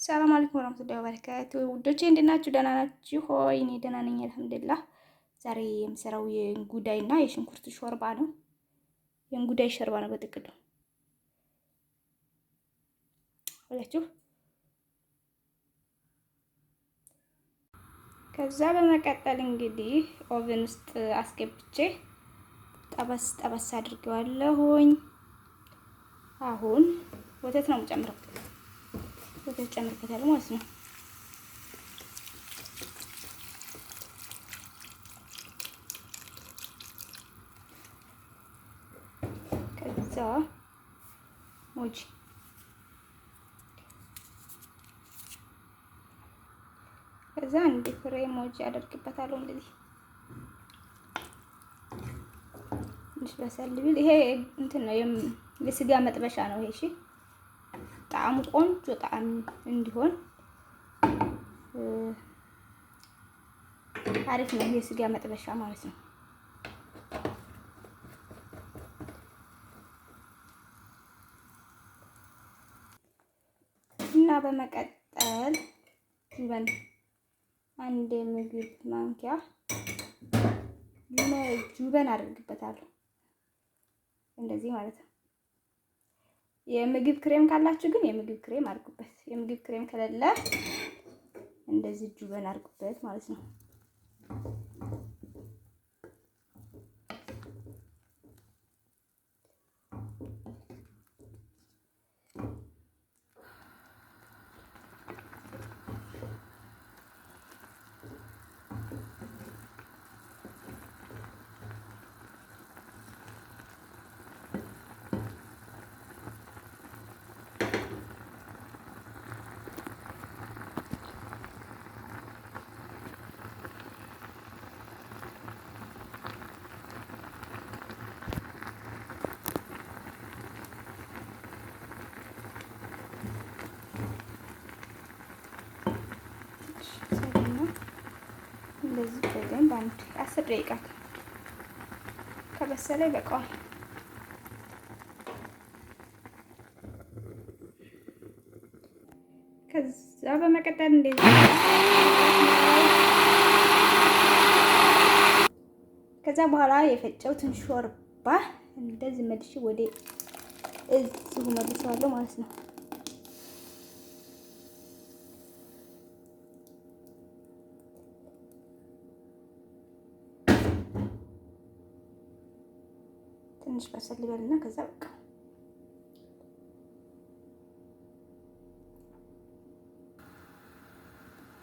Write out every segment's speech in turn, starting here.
ሰላም አለይኩም ወራህመቱላሂ ወበረካቱ ውዶቼ፣ እንዴት ናችሁ? ደህና ናችሁ ሆይ? እኔ ደህና ነኝ አልሐምዱሊላህ። ዛሬ የምሰራው የእንጉዳይና የሽንኩርት ሾርባ ነው። የእንጉዳይ ሾርባ ነው በጥቅሉ አላችሁ። ከዛ በመቀጠል እንግዲህ ኦቨን ውስጥ አስገብቼ ጠበስ ጠበስ አድርጌዋለሁኝ። አሁን ወተት ነው የምጨምረው። ወተት ጨምርበታለሁ ማለት ነው። ከዛ ሞጂ ከዛ አንድ ፍሬ ሞጂ አደርግበታለሁ። እንደዚህ ትንሽ በሰል ቢል ይሄ እንትን ነው የስጋ መጥበሻ ነው ይሄ። እሺ ጣዕሙ ቆንጆ ጣዕም እንዲሆን አሪፍ ነው የስጋ መጥበሻ ማለት ነው። እና በመቀጠል አንድ የምግብ ማንኪያ ጁበን አድርግበታለሁ እንደዚህ ማለት ነው። የምግብ ክሬም ካላችሁ ግን የምግብ ክሬም አድርጉበት። የምግብ ክሬም ከሌለ እንደዚህ ጁበን አድርጉበት ማለት ነው። እንደዚህ በደንብ አንድ 10 ደቂቃ ከበሰለ ይበቃዋል። ከዛ በመቀጠል እንደዚህ ከዛ በኋላ የፈጨሁትን ሾርባ እንደዚህ መልሼ ወደ እዚሁ መልሰዋለሁ ማለት ነው። ትንሽ በሰል ይበልና ከዛ በቃ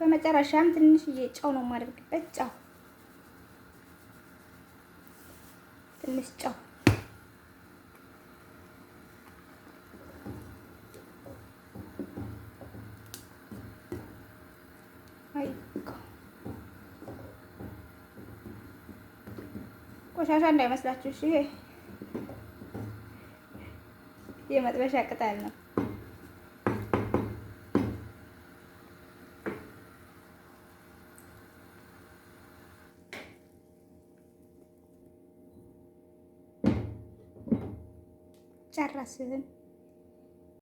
በመጨረሻም ትንሽዬ ጨው ነው የማደርግበት። ጨው ትንሽ ጨው ቆሻሻ እንዳይመስላችሁ እሺ። የመጥበሻ ቅጠል ነው። ጨረስን።